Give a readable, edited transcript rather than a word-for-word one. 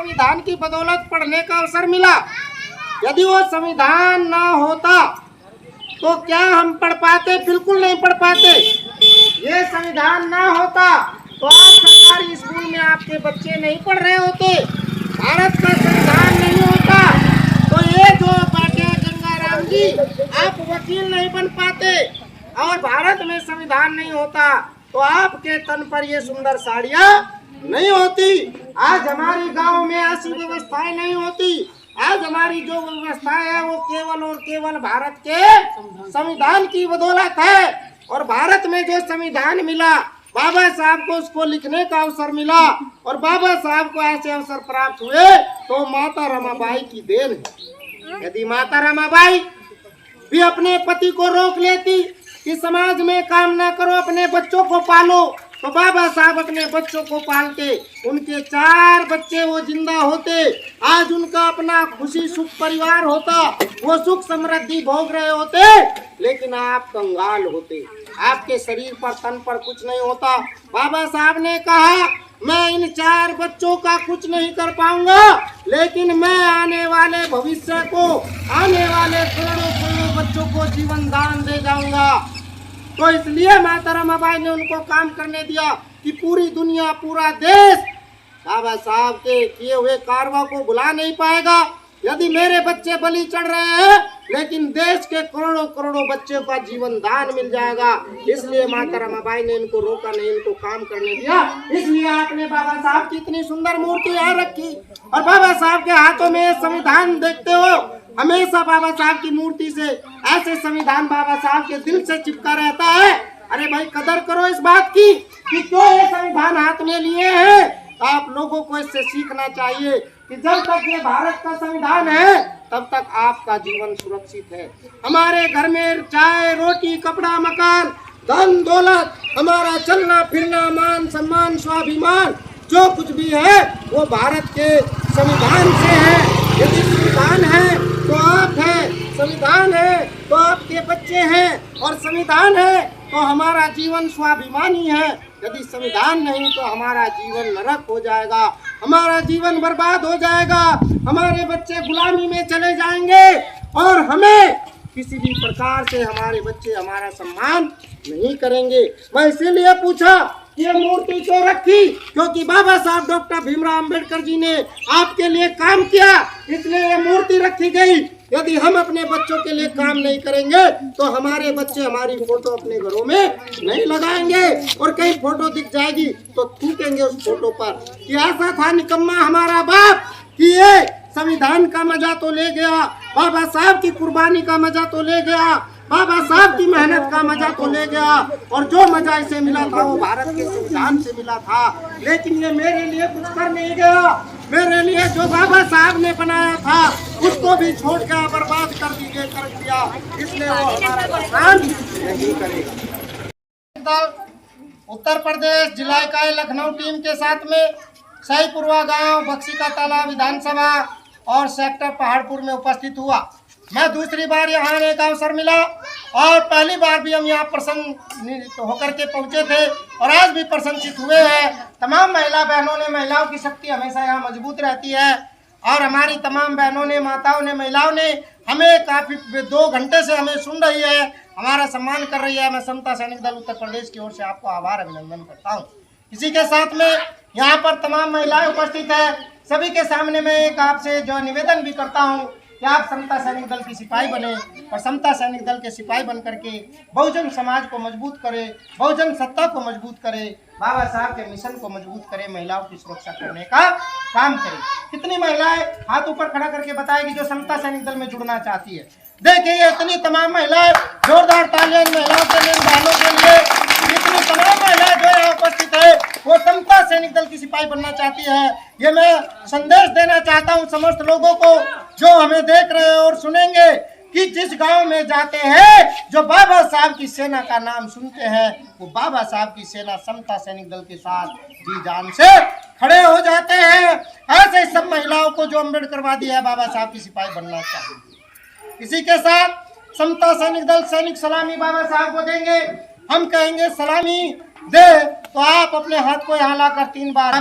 संविधान की बदौलत पढ़ने का अवसर मिला। यदि वो संविधान ना होता तो क्या हम पढ़ पाते? बिल्कुल नहीं पढ़ पाते। ये संविधान ना होता तो आज सरकारी स्कूल में आपके बच्चे नहीं पढ़ रहे होते। भारत का संविधान नहीं होता तो ये जो बैठे गंगाराम जी, आप वकील नहीं बन पाते। और भारत में संविधान नहीं होता तो आपके तन पर ये सुंदर साड़ियाँ नहीं होती। आज हमारी गांव में ऐसी व्यवस्थाएं नहीं होती। आज हमारी जो व्यवस्था है वो केवल और केवल भारत के संविधान की बदौलत है। और भारत में जो संविधान मिला, बाबा साहब को उसको लिखने का अवसर मिला और बाबा साहब को ऐसे अवसर प्राप्त हुए तो माता रमाबाई की देन है। यदि माता रमाबाई भी अपने पति को रोक लेती कि समाज में काम ना करो, अपने बच्चों को पालो, तो बाबा साहब अपने बच्चों को पालते। उनके 4 बच्चे वो जिंदा होते। आज उनका अपना खुशी सुख परिवार होता, वो सुख समृद्धि भोग रहे होते, लेकिन आप कंगाल होते। आपके शरीर पर तन पर कुछ नहीं होता। बाबा साहब ने कहा मैं इन 4 बच्चों का कुछ नहीं कर पाऊंगा, लेकिन मैं आने वाले भविष्य को, आने वाले करोड़ों करोड़ों बच्चों को जीवन दान दे जाऊंगा। तो इसलिए माता रमाबाई ने उनको काम करने दिया कि पूरी दुनिया, पूरा देश बाबा साहब के किए हुए कारवां को भुला नहीं पाएगा। यदि मेरे बच्चे बलि चढ़ रहे हैं, लेकिन देश के करोड़ों करोड़ों बच्चों का जीवन दान मिल जाएगा। इसलिए माता रमाबाई ने इनको रोका नहीं, इनको काम करने दिया। इसलिए आपने बाबा साहब की इतनी सुंदर मूर्ति यहाँ रखी और बाबा साहब के हाथों में संविधान देखते हो। हमेशा बाबा साहब की मूर्ति से ऐसे संविधान बाबा साहब के दिल से चिपका रहता है। अरे भाई, कदर करो इस बात की कि क्यों ये संविधान हाथ में लिए हैं। तो आप लोगों को इससे सीखना चाहिए कि जब तक ये भारत का संविधान है तब तक आपका जीवन सुरक्षित है। हमारे घर में चाय रोटी कपड़ा मकान धन दौलत, हमारा चलना फिरना मान सम्मान स्वाभिमान जो कुछ भी है वो भारत के संविधान से है। यदि संविधान है तो आप हैं, संविधान है तो आपके बच्चे हैं और संविधान है तो हमारा जीवन स्वाभिमानी है। यदि संविधान नहीं तो हमारा जीवन नरक हो जाएगा, हमारा जीवन बर्बाद हो जाएगा, हमारे बच्चे गुलामी में चले जाएंगे और हमें किसी भी प्रकार से हमारे बच्चे हमारा सम्मान नहीं करेंगे। मैं इसीलिए पूछा ये मूर्ति क्यों रखी, क्योंकि बाबा साहब डॉक्टर भीमराव अंबेडकर जी ने आपके लिए काम किया, इसलिए ये मूर्ति रखी गई। यदि हम अपने बच्चों के लिए काम नहीं करेंगे तो हमारे बच्चे हमारी फोटो अपने घरों में नहीं लगाएंगे और कहीं फोटो दिख जाएगी तो थूकेंगे उस फोटो पर कि ऐसा था निकम्मा हमारा बाप कि ये संविधान का मजा तो ले गया, बाबा साहब की कुर्बानी का मजा तो ले गया, बाबा साहब की मेहनत का मजा तो ले गया और जो मजा इसे मिला था वो भारत के संविधान से मिला था। लेकिन ये मेरे लिए कुछ कर नहीं गया, मेरे लिए जो बाबा साहब ने बनाया था उसको भी छोड़ के बर्बाद कर दिया, इसलिए वो हमारा काम नहीं करेगा। उत्तर प्रदेश जिला इकाई लखनऊ टीम के साथ में सहीपुरवा गांव बक्सी का तालाब विधानसभा और सेक्टर पहाड़पुर में उपस्थित हुआ। मैं दूसरी बार यहाँ आने का अवसर मिला और पहली बार भी हम यहाँ प्रसन्न होकर के पहुँचे थे और आज भी प्रसन्नचित हुए हैं। तमाम महिला बहनों ने, महिलाओं की शक्ति हमेशा यहाँ मजबूत रहती है और हमारी तमाम बहनों ने, माताओं ने, महिलाओं ने हमें काफ़ी 2 घंटे से हमें सुन रही है, हमारा सम्मान कर रही है। मैं समता सैनिक दल उत्तर प्रदेश की ओर से आपको आभार अभिनंदन करता हूँ। इसी के साथ में यहाँ पर तमाम महिलाएं उपस्थित है, सभी के सामने मैं एक आपसे जो निवेदन भी करता हूँ कि आप समता सैनिक दल की सिपाही बने और समता सैनिक दल के सिपाही बन करके बहुजन समाज को मजबूत करे, बहुजन सत्ता को मजबूत करे, बाबा साहब के मिशन को मजबूत करे, महिलाओं की सुरक्षा करने का काम करे। कितनी महिलाएं हाथ ऊपर खड़ा करके बताएगी जो समता सैनिक दल में जुड़ना चाहती है। देखिए ये इतनी तमाम महिलाएं, जोरदार तालियां महिलाओं के लिए, बहनों के लिए। इतनी तमाम महिलाएं जो यहाँ उपस्थित है वो समता सैनिक दल की सिपाही बनना चाहती है। ये मैं संदेश देना चाहता हूँ समस्त लोगों को जो हमें देख रहे हैं और सुनेंगे कि जिस गांव में जाते हैं जो बाबा साहब की सेना का नाम सुनते हैं वो बाबा साहब की सेना समता सैनिक दल के साथ जी जान से खड़े हो जाते हैं। ऐसे सब महिलाओं को जो अम्बेडकरवादी है बाबा साहब की सिपाही बनना चाहिए। इसी के साथ समता सैनिक दल सैनिक सलामी बाबा साहब को देंगे। हम कहेंगे सलामी दे तो आप अपने हाथ को यहाँ लाकर 3 बार